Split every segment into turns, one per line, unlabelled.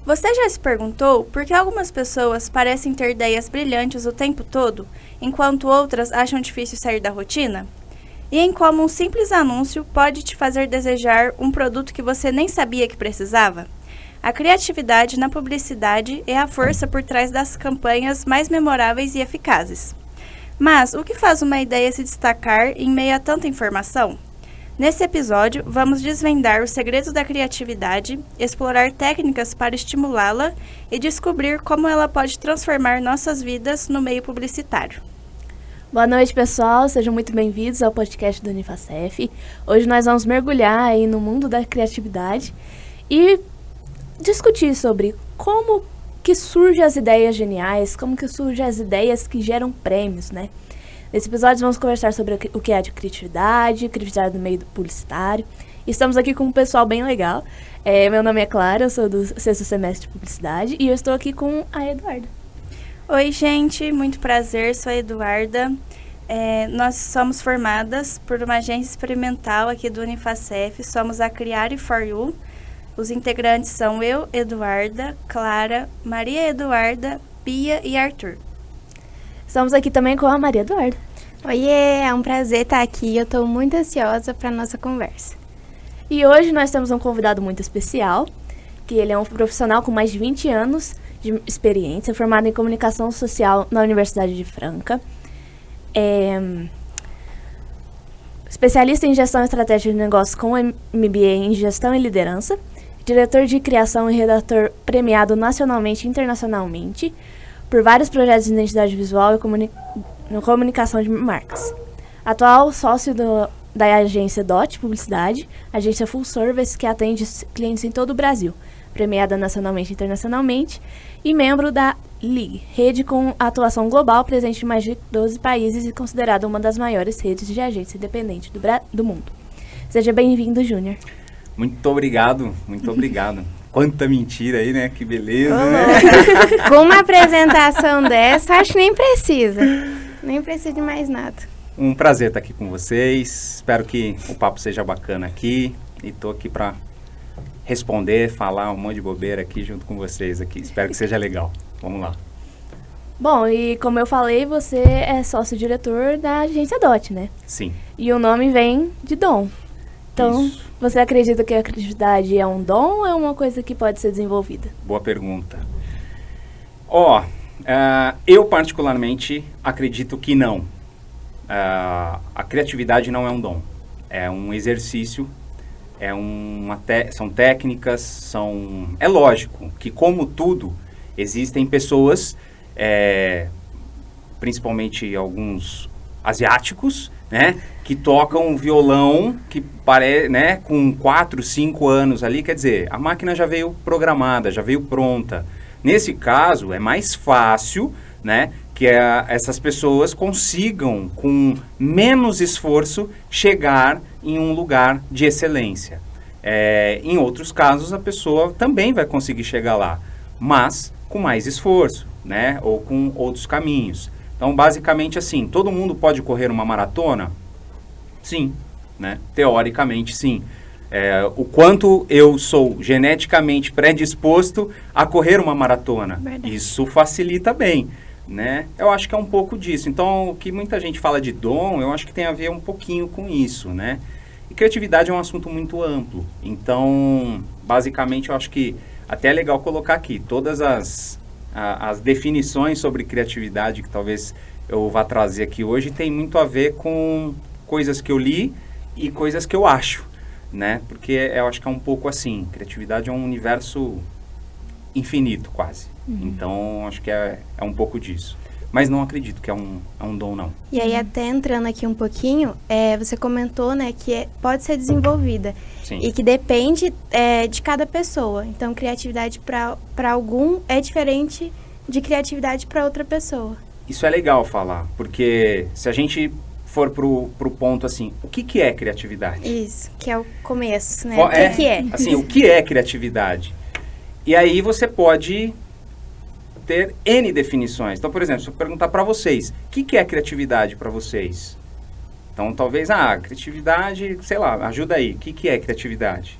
Você já se perguntou por que algumas pessoas parecem ter ideias brilhantes o tempo todo, enquanto outras acham difícil sair da rotina? E em como um simples anúncio pode te fazer desejar um produto que você nem sabia que precisava? A criatividade na publicidade é a força por trás das campanhas mais memoráveis e eficazes. Mas o que faz uma ideia se destacar em meio a tanta informação? Nesse episódio, vamos desvendar os segredos da criatividade, explorar técnicas para estimulá-la e descobrir como ela pode transformar nossas vidas no meio publicitário.
Boa noite, pessoal. Sejam muito bem-vindos ao podcast do Unifacef. Hoje nós vamos mergulhar aí no mundo da criatividade e discutir sobre como que surgem as ideias geniais, como que surgem as ideias que geram prêmios, né? Nesse episódio vamos conversar sobre o que é de criatividade no meio publicitário. Estamos aqui com um pessoal bem legal. Meu nome é Clara, eu sou do 6º semestre de publicidade e eu estou aqui com a Eduarda.
Oi, gente, muito prazer, sou a Eduarda. Nós somos formadas por uma agência experimental aqui do Unifacef, somos a Criare for You. Os integrantes são eu, Eduarda, Clara, Maria Eduarda, Bia e Arthur.
Estamos aqui também com a Maria Eduarda.
Oiê, é um prazer estar aqui, eu estou muito ansiosa para a nossa conversa.
E hoje nós temos um convidado muito especial, que ele é um profissional com mais de 20 anos de experiência, formado em comunicação social na Universidade de Franca. Especialista em gestão estratégica de negócios com MBA em gestão e liderança, diretor de criação e redator premiado nacionalmente e internacionalmente, por vários projetos de identidade visual e comunicação de marcas. Atual sócio da agência DOT Publicidade, agência full service que atende clientes em todo o Brasil, premiada nacionalmente e internacionalmente, e membro da LIG, rede com atuação global presente em mais de 12 países e considerada uma das maiores redes de agência independente do mundo. Seja bem-vindo, Júnior.
Muito obrigado, muito obrigado. Quanta mentira aí, né? Que beleza, né?
Com uma apresentação dessa, acho que nem precisa de mais nada.
Um prazer estar aqui com vocês, espero que o papo seja bacana aqui e estou aqui para responder, falar um monte de bobeira aqui junto com vocês aqui, espero que seja legal. Vamos lá.
Bom, e como eu falei, você é sócio-diretor da agência DOT, né?
Sim.
E o nome vem de dom. Então,
Isso.
Você acredita que a criatividade é um dom ou é uma coisa que pode ser desenvolvida?
Boa pergunta. Eu particularmente acredito que não. A criatividade não é um dom, é um exercício, são técnicas, é lógico que, como tudo, existem pessoas, principalmente alguns asiáticos, né, que tocam violão que né, com 4, 5 anos ali, quer dizer, a máquina já veio programada, já veio pronta. Nesse caso, é mais fácil, né, que essas pessoas consigam, com menos esforço, chegar em um lugar de excelência. Em outros casos, a pessoa também vai conseguir chegar lá, mas com mais esforço, né, ou com outros caminhos. Então, basicamente assim, todo mundo pode correr uma maratona? Sim, né? Teoricamente, sim. O quanto eu sou geneticamente predisposto a correr uma maratona.
Verdade.
Isso facilita bem, né? Eu acho que é um pouco disso. Então, o que muita gente fala de dom, eu acho que tem a ver um pouquinho com isso, né? E criatividade é um assunto muito amplo. Então, basicamente, eu acho que até é legal colocar aqui todas as definições sobre criatividade que talvez eu vá trazer aqui hoje tem muito a ver com coisas que eu li e coisas que eu acho, né? Porque eu acho que é um pouco assim, criatividade é um universo infinito quase. Então, acho que é um pouco disso. Mas não acredito que é um dom, não.
E aí, até entrando aqui um pouquinho, você comentou, né, que pode ser desenvolvida.
Sim.
E que depende de cada pessoa. Então, criatividade para algum é diferente de criatividade para outra pessoa.
Isso é legal falar, porque se a gente for pro ponto assim, o que é criatividade?
Isso, que é o começo, né? O que é?
Assim, o que é criatividade? E aí você pode ter N definições. Então, por exemplo, se eu perguntar para vocês, o que é criatividade para vocês? Então, talvez, criatividade, sei lá, ajuda aí. O que é criatividade?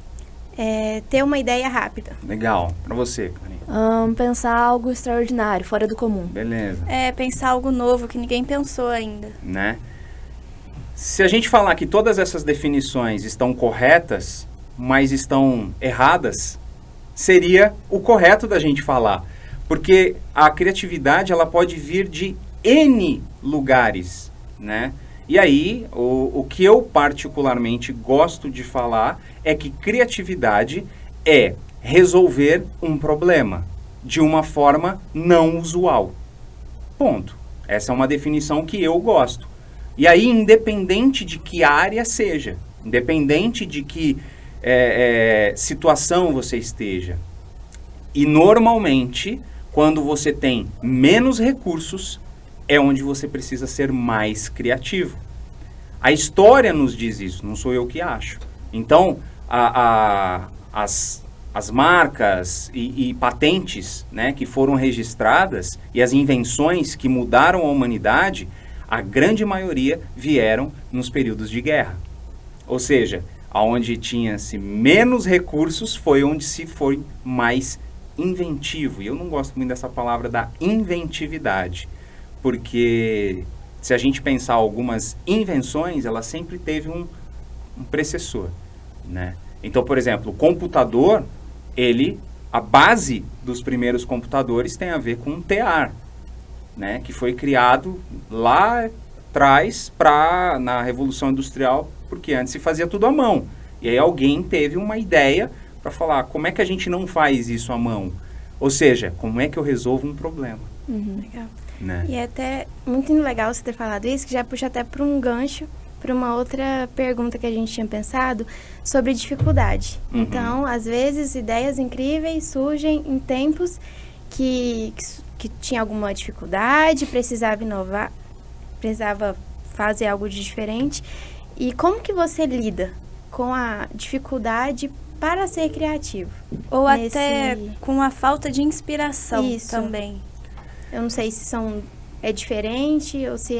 ter uma ideia rápida.
Legal. Para você, Karine.
Pensar algo extraordinário, fora do comum.
Beleza.
Pensar algo novo que ninguém pensou ainda.
Né? Se a gente falar que todas essas definições estão corretas, mas estão erradas, seria o correto da gente falar. Porque a criatividade, ela pode vir de N lugares, né? E aí, o que eu particularmente gosto de falar é que criatividade é resolver um problema de uma forma não usual. Ponto. Essa é uma definição que eu gosto. E aí, independente de que área seja, independente de que situação você esteja, e normalmente, quando você tem menos recursos, é onde você precisa ser mais criativo. A história nos diz isso, não sou eu que acho. Então, as marcas e patentes, né, que foram registradas e as invenções que mudaram a humanidade, a grande maioria vieram nos períodos de guerra. Ou seja, onde tinha-se menos recursos foi onde se foi mais inventivo. E eu não gosto muito dessa palavra da inventividade, porque se a gente pensar algumas invenções, ela sempre teve um precessor, né? Então, por exemplo, o computador, a base dos primeiros computadores tem a ver com o tear, né? Que foi criado lá atrás na Revolução Industrial, porque antes se fazia tudo à mão. E aí alguém teve uma ideia para falar, como é que a gente não faz isso à mão? Ou seja, como é que eu resolvo um problema?
Legal.
Né?
E é até muito legal você ter falado isso, que já puxa até para um gancho, para uma outra pergunta que a gente tinha pensado sobre dificuldade. Então, às vezes, ideias incríveis surgem em tempos que tinha alguma dificuldade, precisava inovar, precisava fazer algo de diferente. E como que você lida com a dificuldade para ser criativo?
Ou até com a falta de inspiração também.
Eu não sei se é diferente ou se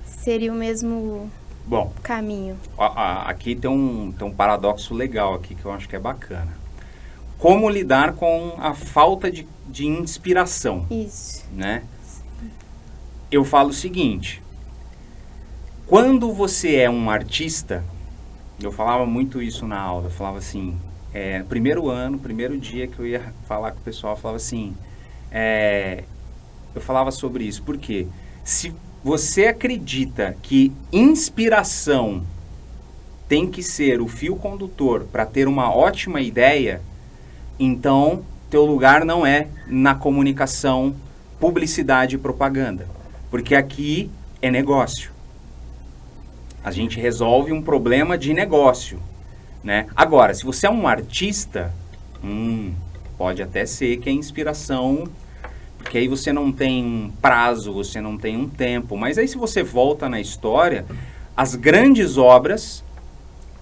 seria o mesmo caminho.
Aqui tem um paradoxo legal aqui que eu acho que é bacana. Como lidar com a falta de inspiração?
Isso.
Né? Eu falo o seguinte, quando você é um artista, eu falava muito isso na aula, eu falava assim, primeiro dia que eu ia falar com o pessoal, eu falava assim, eu falava sobre isso, porque se você acredita que inspiração tem que ser o fio condutor para ter uma ótima ideia, então teu lugar não é na comunicação, publicidade e propaganda, porque aqui é negócio. A gente resolve um problema de negócio, né? Agora, se você é um artista, pode até ser que a inspiração, porque aí você não tem um prazo, você não tem um tempo, mas aí se você volta na história, as grandes obras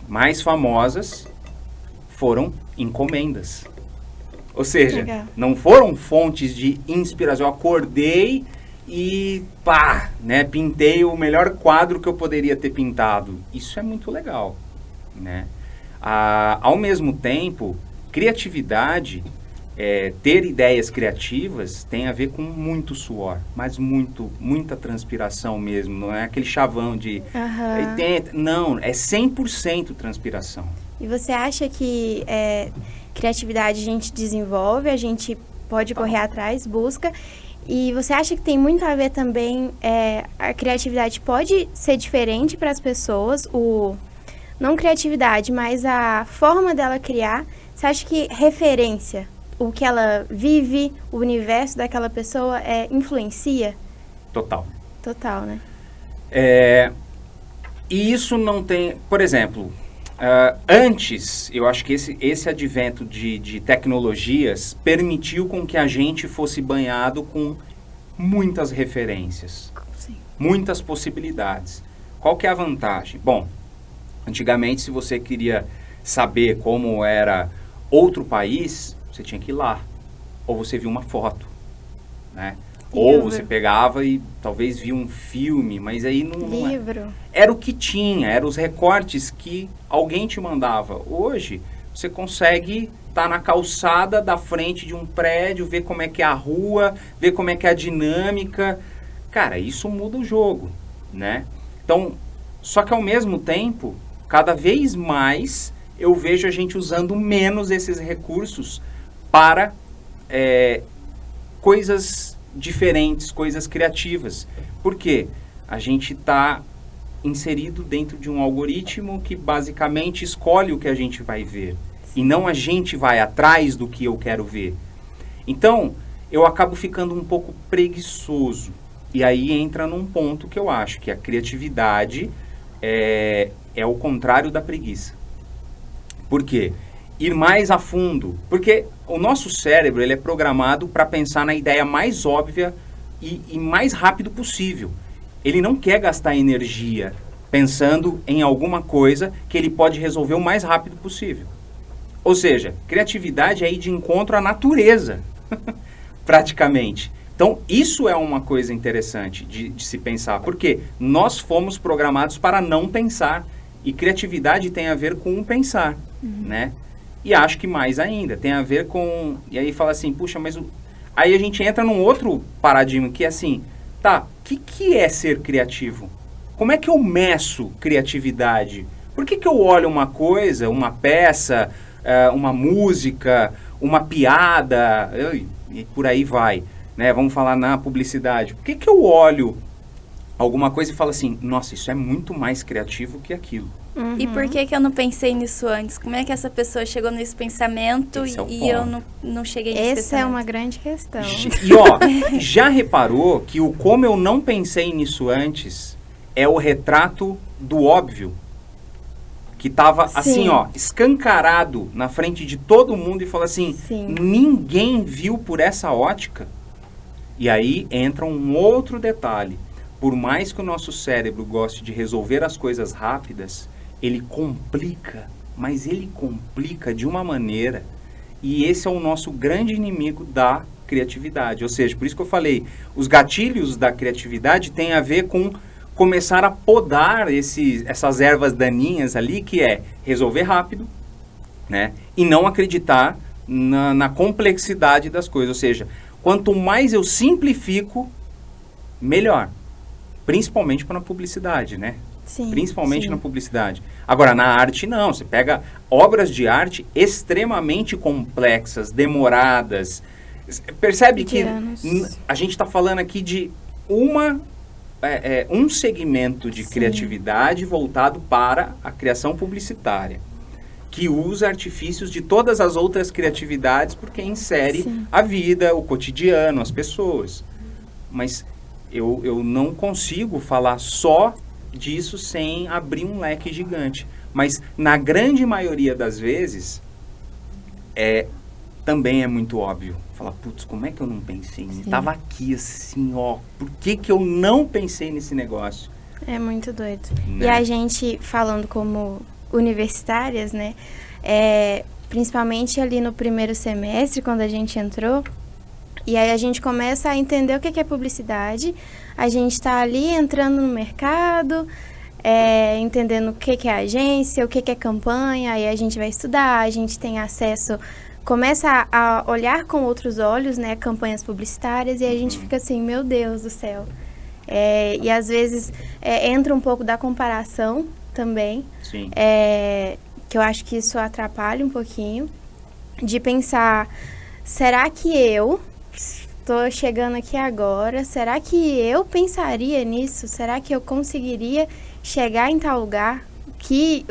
mais famosas foram encomendas. Ou seja, não foram fontes de inspiração. Eu acordei e pintei o melhor quadro que eu poderia ter pintado. Isso é muito legal, né? Ao mesmo tempo, criatividade, ter ideias criativas tem a ver com muito suor, mas muita transpiração mesmo, não é aquele chavão de 80, não, é 100% transpiração.
E você acha que criatividade a gente desenvolve, a gente pode correr atrás, busca, e você acha que tem muito a ver também, a criatividade pode ser diferente para as pessoas, não criatividade, mas a forma dela criar, você acha que referência, o que ela vive, o universo daquela pessoa influencia?
Total.
Total, né?
E isso não tem, por exemplo, antes, eu acho que esse advento de tecnologias permitiu com que a gente fosse banhado com muitas referências, muitas possibilidades. Qual que é a vantagem? Bom, antigamente, se você queria saber como era outro país, você tinha que ir lá, ou você via uma foto, né? Ou você pegava e talvez via um filme, mas aí não era o que tinha, eram os recortes que alguém te mandava. Hoje, você consegue estar na calçada da frente de um prédio, ver como é que é a rua, ver como é que é a dinâmica. Cara, isso muda o jogo, né? Então, só que ao mesmo tempo, cada vez mais eu vejo a gente usando menos esses recursos para coisas diferentes, coisas criativas. Por quê? A gente está inserido dentro de um algoritmo que basicamente escolhe o que a gente vai ver. E não a gente vai atrás do que eu quero ver. Então, eu acabo ficando um pouco preguiçoso. E aí entra num ponto que eu acho que a criatividade é o contrário da preguiça. Por quê? Ir mais a fundo. Porque o nosso cérebro ele é programado para pensar na ideia mais óbvia e mais rápido possível. Ele não quer gastar energia pensando em alguma coisa que ele pode resolver o mais rápido possível. Ou seja, criatividade é ir de encontro à natureza, praticamente. Então, isso é uma coisa interessante de se pensar, porque nós fomos programados para não pensar, e criatividade tem a ver com o pensar, né? E acho que mais ainda, tem a ver com... E aí fala assim, puxa, mas... Aí a gente entra num outro paradigma, que é assim, tá, o que é ser criativo? Como é que eu meço criatividade? Por que eu olho uma coisa, uma peça, uma música, uma piada, e por aí vai, né? Vamos falar na publicidade. Por que eu olho alguma coisa e falo assim, nossa, isso é muito mais criativo que aquilo?
E por que eu não pensei nisso antes? Como é que essa pessoa chegou nesse pensamento e eu não cheguei nesse pensamento?
Essa é uma grande questão.
E ó, já reparou que o como eu não pensei nisso antes é o retrato do óbvio? Que estava assim, ó, escancarado na frente de todo mundo e falou assim, ninguém viu por essa ótica. E aí entra um outro detalhe. Por mais que o nosso cérebro goste de resolver as coisas rápidas, ele complica, mas ele complica de uma maneira, e esse é o nosso grande inimigo da criatividade. Ou seja, por isso que eu falei, os gatilhos da criatividade têm a ver com começar a podar essas ervas daninhas ali, que é resolver rápido, né? E não acreditar na complexidade das coisas. Ou seja, quanto mais eu simplifico, melhor. Principalmente para a publicidade, né?
Sim,
Principalmente na publicidade. Agora, na arte, não. Você pega obras de arte extremamente complexas, demoradas. Percebe que a gente está falando aqui de um segmento de criatividade voltado para a criação publicitária, que usa artifícios de todas as outras criatividades porque insere a vida, o cotidiano, as pessoas. Mas eu não consigo falar só disso sem abrir um leque gigante. Mas na grande maioria das vezes, também é muito óbvio. Falar, putz, como é que eu não pensei nisso? Tava aqui assim, ó, por que eu não pensei nesse negócio?
É muito doido.
Né?
E a gente, falando como universitárias, né, principalmente ali no primeiro semestre, quando a gente entrou, e aí a gente começa a entender o que é publicidade, a gente está ali entrando no mercado, entendendo o que é agência, o que é campanha, aí a gente vai estudar, a gente tem acesso, começa a olhar com outros olhos, né, campanhas publicitárias, e a gente fica assim, meu Deus do céu. E às vezes entra um pouco da comparação também, que eu acho que isso atrapalha um pouquinho, de pensar, será que eu estou chegando aqui agora, será que eu pensaria nisso? Será que eu conseguiria chegar em tal lugar? Que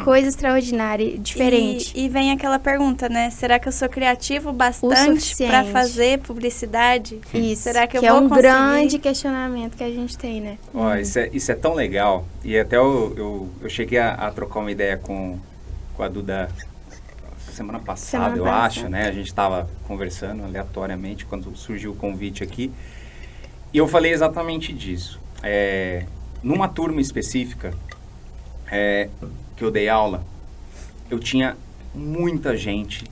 coisa extraordinária, diferente.
E vem aquela pergunta, né? Será que eu sou criativo bastante para fazer publicidade?
Isso,
será que eu
vou
vou
um
conseguir?
Grande questionamento que a gente tem, né?
Ó, isso é tão legal. E até eu cheguei a trocar uma ideia com a Duda semana passada, eu acho, né? A gente estava conversando aleatoriamente quando surgiu o convite aqui. E eu falei exatamente disso. Numa turma específica que eu dei aula, eu tinha muita gente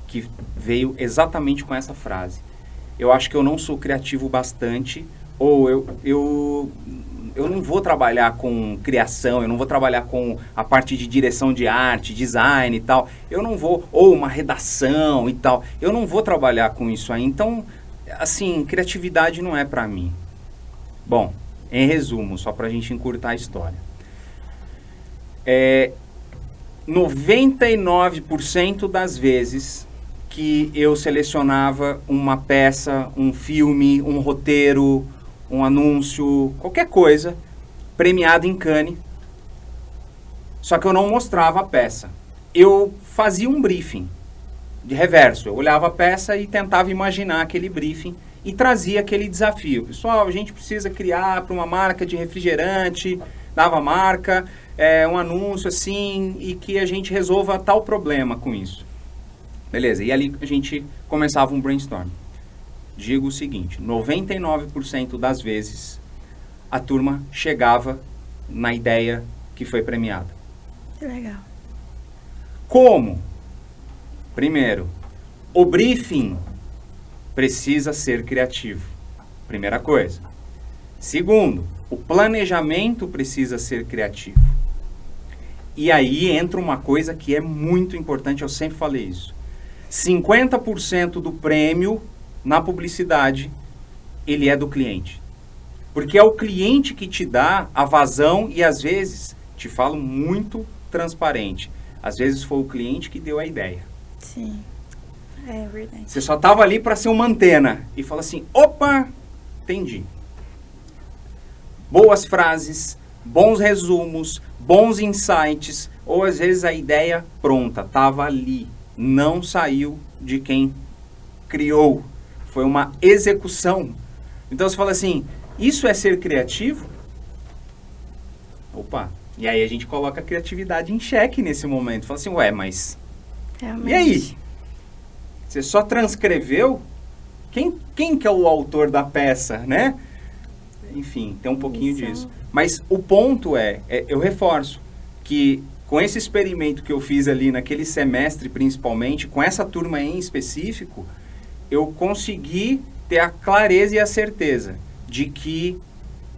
que veio exatamente com essa frase. Eu acho que eu não sou criativo bastante, ou eu eu não vou trabalhar com criação, eu não vou trabalhar com a parte de direção de arte, design e tal, eu não vou, ou uma redação e tal, eu não vou trabalhar com isso aí. Então, assim, criatividade não é para mim. Bom, em resumo, só pra gente encurtar a história. 99% das vezes que eu selecionava uma peça, um filme, um roteiro, um anúncio, qualquer coisa, premiado em Cannes, só que eu não mostrava a peça. Eu fazia um briefing de reverso. Eu olhava a peça e tentava imaginar aquele briefing e trazia aquele desafio. Pessoal, a gente precisa criar para uma marca de refrigerante, dava marca, um anúncio assim, e que a gente resolva tal problema com isso. Beleza, e ali a gente começava um brainstorm. Digo o seguinte, 99% das vezes a turma chegava na ideia que foi premiada.
Que legal.
Como? Primeiro, o briefing precisa ser criativo. Primeira coisa. Segundo, o planejamento precisa ser criativo. E aí entra uma coisa que é muito importante, eu sempre falei isso. 50% do prêmio na publicidade, ele é do cliente. Porque é o cliente que te dá a vazão e às vezes, te falo muito transparente, às vezes foi o cliente que deu a ideia.
Sim. É verdade.
Você só estava ali para ser uma antena e fala assim, opa, entendi. Boas frases, bons resumos, bons insights, ou às vezes a ideia pronta, estava ali, não saiu de quem criou, foi uma execução. Então você fala assim, isso é ser criativo? Opa, e aí a gente coloca a criatividade em xeque nesse momento, fala assim, ué, mas
Realmente.
e aí? Você só transcreveu? Quem que é o autor da peça, né? Enfim, tem um pouquinho disso. Mas o ponto eu reforço, que com esse experimento que eu fiz ali naquele semestre principalmente, com essa turma em específico, eu consegui ter a clareza e a certeza de que,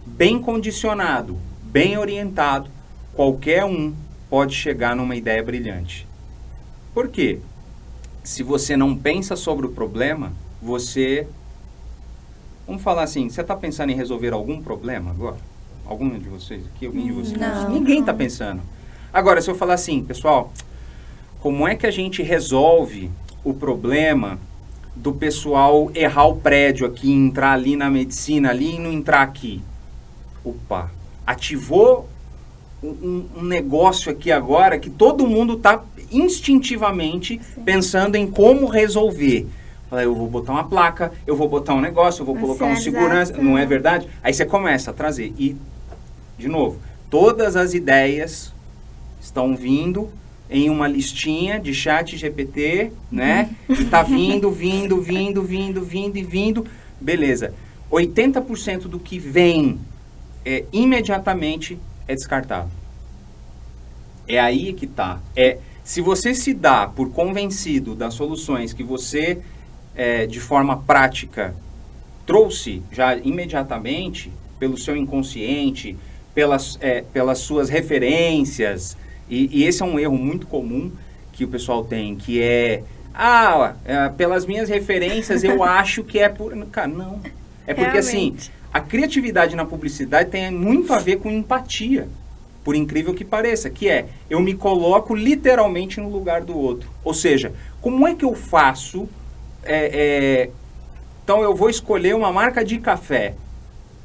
bem condicionado, bem orientado, qualquer um pode chegar numa ideia brilhante. Por quê? Se você não pensa sobre o problema, você... Vamos falar assim, você está pensando em resolver algum problema agora? Algum de vocês aqui? Alguém de vocês?
Não.
Ninguém está pensando. Agora, se eu falar assim, pessoal, como é que a gente resolve o problema do pessoal errar o prédio aqui, entrar ali na medicina ali e não entrar aqui? Opa, ativou um negócio aqui agora que todo mundo está instintivamente pensando em como resolver. Eu vou botar uma placa, eu vou botar um negócio, eu vou colocar um segurança, não é verdade? Aí você começa a trazer. E, de novo, todas as ideias estão vindo em uma listinha de chat GPT, né? E tá vindo. Beleza. 80% do que vem imediatamente é descartado. É aí que tá. Se você se dá por convencido das soluções que você, de forma prática, trouxe já imediatamente, pelo seu inconsciente, pelas suas referências, e esse é um erro muito comum que o pessoal tem, que pelas minhas referências eu acho que é por... Cara, não. É porque, realmente, assim, a criatividade na publicidade tem muito a ver com empatia, por incrível que pareça, que eu me coloco literalmente no lugar do outro. Ou seja, como é que eu faço... Então, eu vou escolher uma marca de café.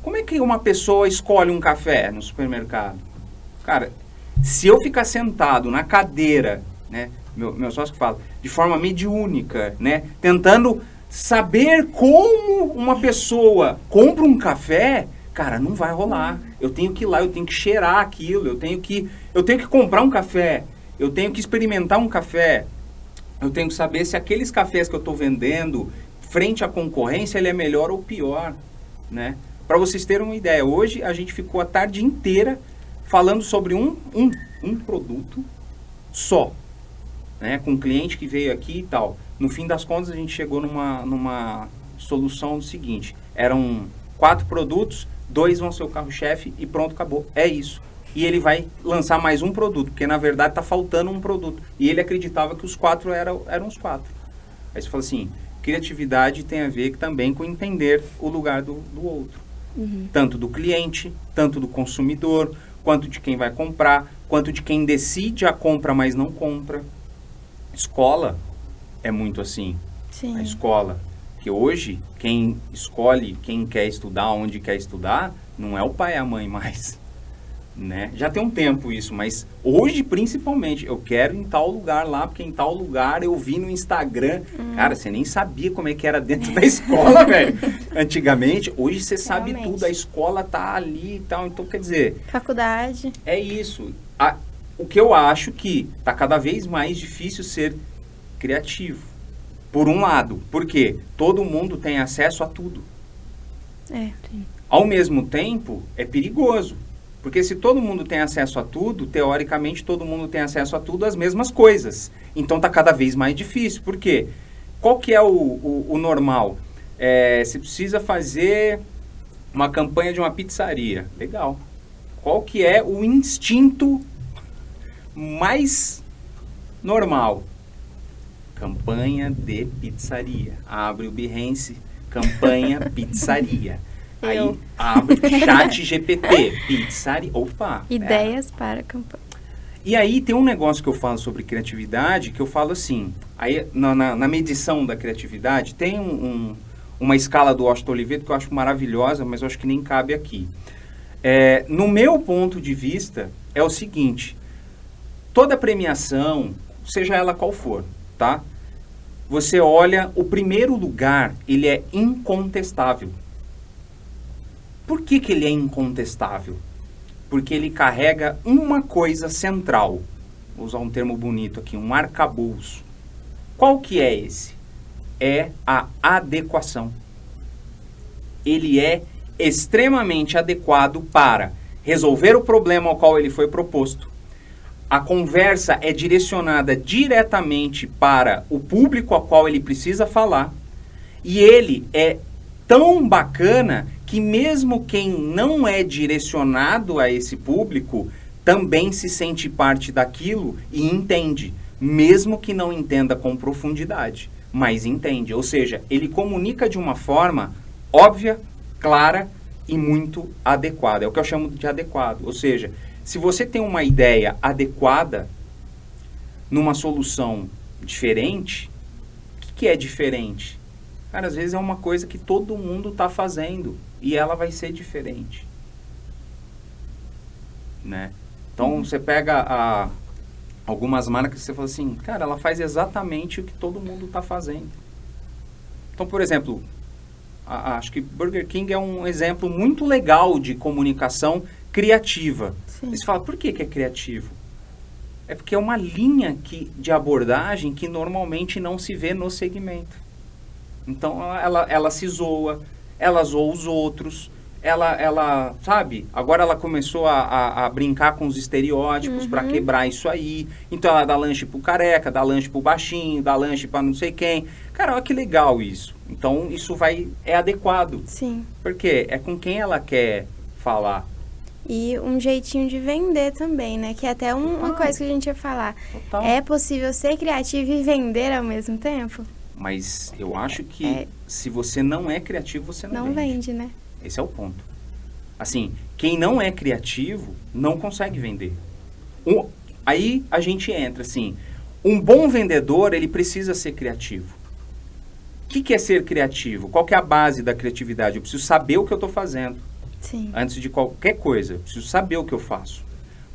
Como é que uma pessoa escolhe um café no supermercado? Cara, se eu ficar sentado na cadeira, né, meu sócio que fala, de forma mediúnica, né, tentando saber como uma pessoa compra um café, cara, não vai rolar. Eu tenho que ir lá, eu tenho que cheirar aquilo, eu tenho que comprar um café, eu tenho que experimentar um café, eu tenho que saber se aqueles cafés que eu estou vendendo frente à concorrência, ele é melhor ou pior, né? Para vocês terem uma ideia, hoje a gente ficou a tarde inteira falando sobre um produto só, né? Com um cliente que veio aqui e tal. No fim das contas, a gente chegou numa solução do seguinte: eram 4 produtos, 2 vão ser o carro-chefe e pronto, acabou. É isso. E ele vai lançar mais um produto, porque na verdade está faltando um produto. E ele acreditava que os 4 eram os 4. Aí você fala assim, criatividade tem a ver também com entender o lugar do outro. Tanto do cliente, tanto do consumidor, quanto de quem vai comprar, quanto de quem decide a compra, mas não compra. Escola é muito assim.
Sim.
A escola. Que hoje, quem escolhe, quem quer estudar, onde quer estudar, não é o pai e a mãe mais. Né? Já tem um tempo isso, mas hoje principalmente, eu quero em tal lugar lá, porque em tal lugar eu vi no Instagram. Cara, você nem sabia como é que era dentro da escola, velho. Antigamente, hoje você sabe tudo, a escola tá ali e tal. Então, quer dizer...
Faculdade.
É isso. O que eu acho que tá cada vez mais difícil ser criativo. Por um lado, porque todo mundo tem acesso a tudo.
Sim.
Ao mesmo tempo, é perigoso. Porque se todo mundo tem acesso a tudo, teoricamente todo mundo tem acesso a tudo, as mesmas coisas. Então está cada vez mais difícil. Por quê? Qual que é o normal? Você precisa fazer uma campanha de uma pizzaria. Legal. Qual que é o instinto mais normal? Campanha de pizzaria. Abre o Behance, campanha pizzaria. Aí abre chat GPT, pizzaria, opa.
Ideias para campanha.
E aí tem um negócio que eu falo sobre criatividade, que eu falo assim, aí na medição da criatividade, tem uma escala do Washington Oliveto que eu acho maravilhosa, mas eu acho que nem cabe aqui. No meu ponto de vista, é o seguinte, toda premiação, seja ela qual for, tá? Você olha, o primeiro lugar, ele é incontestável. Por que ele é incontestável? Porque ele carrega uma coisa central. Vou usar um termo bonito aqui, um arcabouço. Qual que é esse? É a adequação. Ele é extremamente adequado para resolver o problema ao qual ele foi proposto. A conversa é direcionada diretamente para o público ao qual ele precisa falar. E ele é tão bacana que mesmo quem não é direcionado a esse público também se sente parte daquilo e entende, mesmo que não entenda com profundidade, mas entende. Ou seja, ele comunica de uma forma óbvia, clara e muito adequada. É o que eu chamo de adequado. Ou seja, se você tem uma ideia adequada numa solução diferente, o que é diferente? Cara, às vezes é uma coisa que todo mundo está fazendo e ela vai ser diferente. Né? Então, você pega algumas marcas e você fala assim, cara, ela faz exatamente o que todo mundo está fazendo. Então, por exemplo, acho que Burger King é um exemplo muito legal de comunicação criativa.
Sim.
Você fala, por que é criativo? É porque é uma linha de abordagem que normalmente não se vê no segmento. Então, ela se zoa, ela zoa os outros, ela sabe? Agora ela começou a brincar com os estereótipos para quebrar isso aí. Então, ela dá lanche pro careca, dá lanche pro baixinho, dá lanche para não sei quem. Cara, olha que legal isso. Então, isso é adequado.
Sim.
Porque é com quem ela quer falar.
E um jeitinho de vender também, né? Que é até uma coisa que a gente ia falar.
Total.
É possível ser criativo e vender ao mesmo tempo?
Mas eu acho que se você não é criativo, você não
vende, né?
Esse é o ponto. Assim, quem não é criativo não consegue vender. Aí a gente entra assim, um bom vendedor, ele precisa ser criativo. O que é ser criativo? Qual que é a base da criatividade? Eu preciso saber o que eu estou fazendo.
Sim.
Antes de qualquer coisa, eu preciso saber o que eu faço.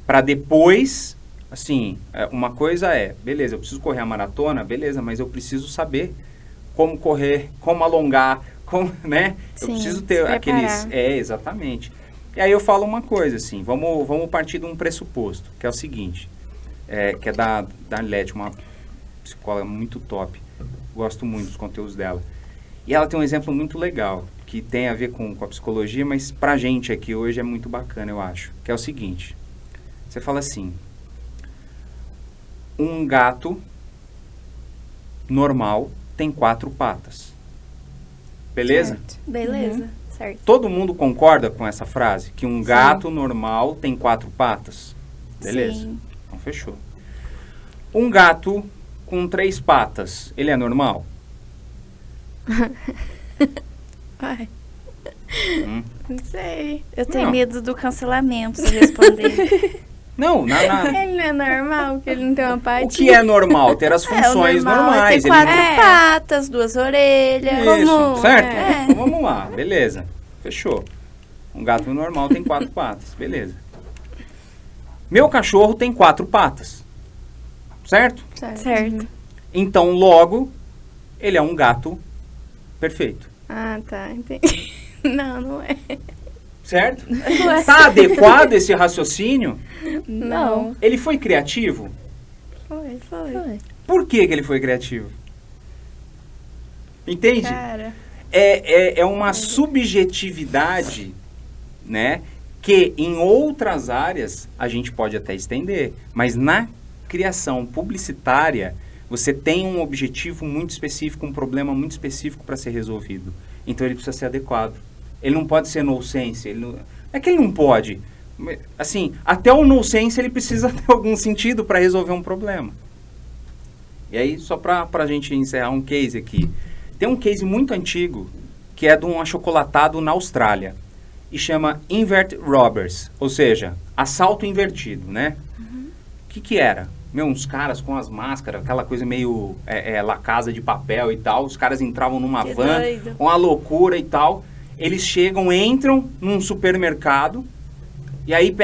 Para depois, assim, uma coisa beleza, eu preciso correr a maratona, beleza, mas eu preciso saber como correr, como alongar, né?
Sim,
eu preciso ter aqueles... exatamente. E aí eu falo uma coisa, assim, vamos partir de um pressuposto, que é o seguinte, que é da Arlete, uma psicóloga muito top. Gosto muito dos conteúdos dela. E ela tem um exemplo muito legal, que tem a ver com a psicologia, mas pra gente aqui hoje é muito bacana, eu acho. Que é o seguinte, você fala assim, um gato normal tem 4 patas. Beleza?
Beleza, certo.
Todo mundo concorda com essa frase? Que um gato normal tem 4 patas? Beleza.
Sim.
Então, fechou. Um gato com 3 patas, ele é normal?
Ai, não sei.
Eu tenho
Não.
medo do cancelamento se responder.
Não,
Ele não é normal, que ele não tem uma
o
patinha.
que é normal? Ter as funções
o normal
normais.
é ter 4
É.
patas, 2 orelhas.
Isso,
Como-
certo?
é.
Então, vamos lá, beleza. Fechou. Um gato normal tem 4 patas, beleza. Meu cachorro tem 4 patas, certo?
Certo.
Então, logo, ele é um gato perfeito,
Ah, tá, entendi. Não é.
certo? Tá adequado esse raciocínio?
Não.
Ele foi criativo?
Foi.
Por que ele foi criativo? Entende?
Cara,
É uma subjetividade, né? Que em outras áreas a gente pode até estender. Mas na criação publicitária, você tem um objetivo muito específico, um problema muito específico para ser resolvido. Então ele precisa ser adequado. Ele não pode ser nonsense. Não é que ele não pode. Assim, até o nonsense ele precisa ter algum sentido para resolver um problema. E aí, só para a gente encerrar um case aqui. Tem um case muito antigo, que é de um achocolatado na Austrália. E chama Invert Robbers, ou seja, assalto invertido, né? O que era? Uns caras com as máscaras, aquela coisa meio La Casa de Papel e tal. Os caras entravam numa
Que
van,
doido.
uma loucura e tal. Eles chegam, entram num supermercado, e aí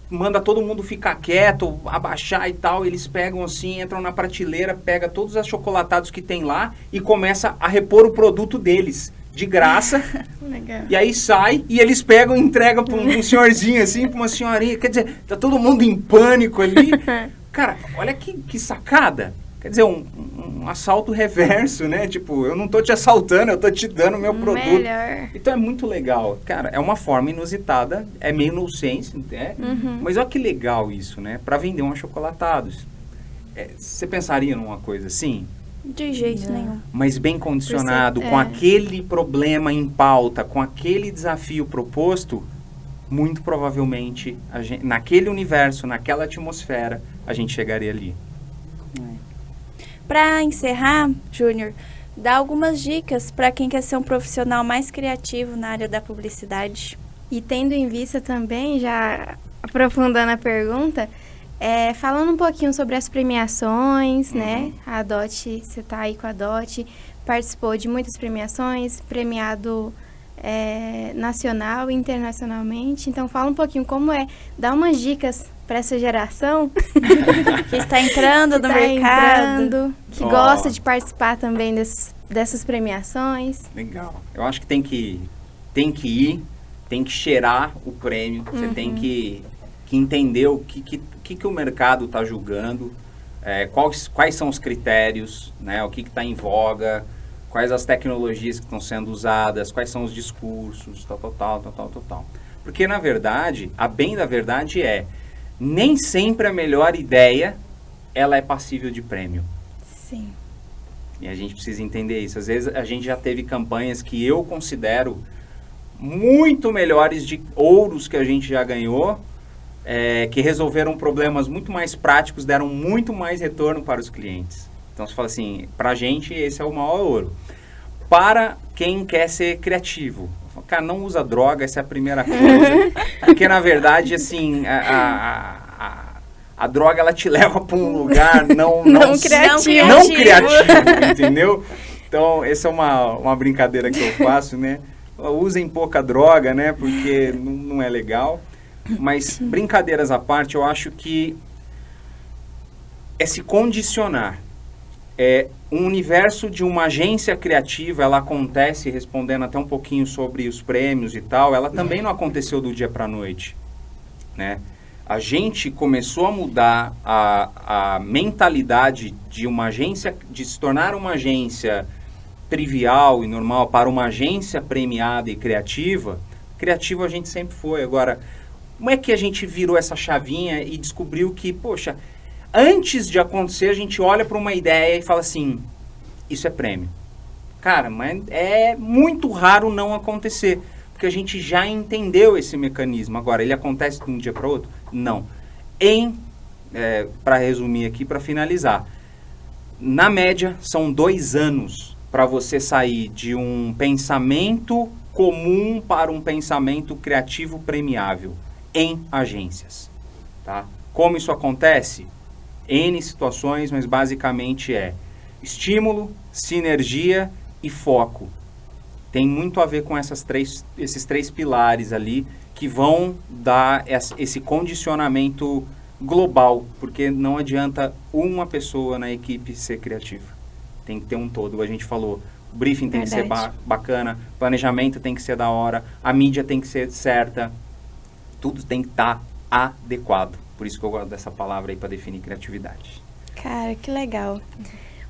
manda todo mundo ficar quieto, abaixar e tal. Eles pegam assim, entram na prateleira, pega todos os achocolatados que tem lá e começa a repor o produto deles, de graça.
legal.
E aí sai e eles pegam e entregam para um senhorzinho assim, para uma senhorinha. Quer dizer, tá todo mundo em pânico ali. Cara, olha que sacada. Quer dizer, um assalto reverso, né? Tipo, eu não tô te assaltando, eu tô te dando o meu produto.
Melhor.
Então é muito legal. Cara, é uma forma inusitada, é meio nonsense, né? Mas olha que legal isso, né? Para vender um achocolatado. Você pensaria numa coisa assim?
De jeito nenhum.
Mas bem condicionado,
Por ser-
com
é.
aquele problema em pauta, com aquele desafio proposto, muito provavelmente, naquele universo, naquela atmosfera, a gente chegaria ali.
Para encerrar, Júnior, dá algumas dicas para quem quer ser um profissional mais criativo na área da publicidade.
E tendo em vista também, já aprofundando a pergunta, falando um pouquinho sobre as premiações, né? A DOT, você tá aí com a DOT, participou de muitas premiações, premiado nacional e internacionalmente. Então, fala um pouquinho como dá umas dicas para essa geração
Que está entrando no
tá
mercado.
entrando, que
Ó.
gosta de participar também dessas premiações.
Legal. Eu acho que tem que ir, tem que cheirar o prêmio, você tem que entender o que o mercado está julgando, quais são os critérios, né, o que está em voga, quais as tecnologias que estão sendo usadas, quais são os discursos, tal. Porque, na verdade, a bem da verdade nem sempre a melhor ideia, ela é passível de prêmio.
Sim.
E a gente precisa entender isso. Às vezes a gente já teve campanhas que eu considero muito melhores de ouros que a gente já ganhou, que resolveram problemas muito mais práticos, deram muito mais retorno para os clientes. Então você fala assim, pra gente esse é o maior ouro. Para quem quer ser criativo, cara, não usa droga, essa é a primeira coisa. Porque na verdade, assim, a droga ela te leva para um lugar não
criativo.
não criativo, entendeu? Então, essa é uma brincadeira que eu faço, né? Usem pouca droga, né? Porque não é legal. Mas, brincadeiras à parte, eu acho que se condicionar. Um universo de uma agência criativa, ela acontece, respondendo até um pouquinho sobre os prêmios e tal, ela também não aconteceu do dia para a noite, né? A gente começou a mudar a mentalidade de uma agência, de se tornar uma agência trivial e normal para uma agência premiada e criativa. Criativa a gente sempre foi. Agora, como é que a gente virou essa chavinha e descobriu que, poxa, antes de acontecer, a gente olha para uma ideia e fala assim, isso é prêmio. Cara, mas é muito raro não acontecer, porque a gente já entendeu esse mecanismo. Agora, ele acontece de um dia para outro? Não. Para resumir aqui, para finalizar, na média, são 2 anos para você sair de um pensamento comum para um pensamento criativo premiável em agências. Tá? Como isso acontece? N situações, mas basicamente é estímulo, sinergia e foco. Tem muito a ver com esses 3 pilares ali que vão dar esse condicionamento global, porque não adianta uma pessoa na equipe ser criativa. Tem que ter um todo. A gente falou, o briefing tem que ser bacana, planejamento tem que ser da hora, a mídia tem que ser certa, tudo tem que estar adequado. Por isso que eu gosto dessa palavra aí para definir criatividade.
Cara, que legal.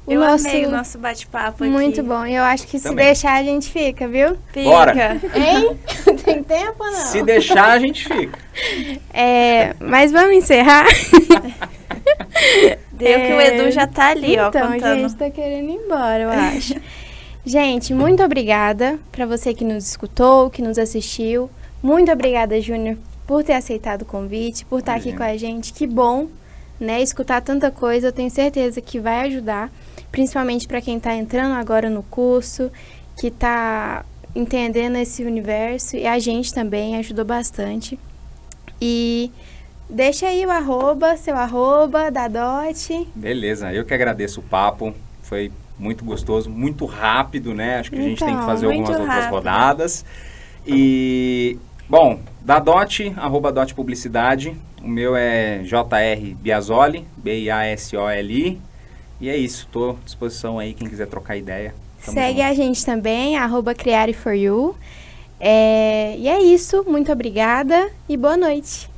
Eu amei o nosso bate-papo aqui.
Muito bom. Eu acho que
Também.
Se deixar, a gente fica, viu?
Fica.
Bora.
Hein? Tem tempo ou não?
Se deixar, a gente fica.
Mas vamos encerrar?
Deu que o Edu já tá ali,
então,
contando.
Então, gente, tá querendo ir embora, eu acho. Gente, muito obrigada para você que nos escutou, que nos assistiu. Muito obrigada, Júnior, por ter aceitado o convite, por estar aqui com a gente. Que bom, né? Escutar tanta coisa, eu tenho certeza que vai ajudar, principalmente para quem está entrando agora no curso, que está entendendo esse universo, e a gente também ajudou bastante. E deixa aí seu arroba da Dot.
Beleza, eu que agradeço o papo, foi muito gostoso, muito rápido, né? Acho que a gente tem que fazer algumas outras rodadas. E, bom, da Dot, @ Dot Publicidade, o meu é JR Biasoli, Biasoli, e é isso, estou à disposição aí, quem quiser trocar ideia.
Segue a gente também, @creare4you. E é isso, muito obrigada e boa noite.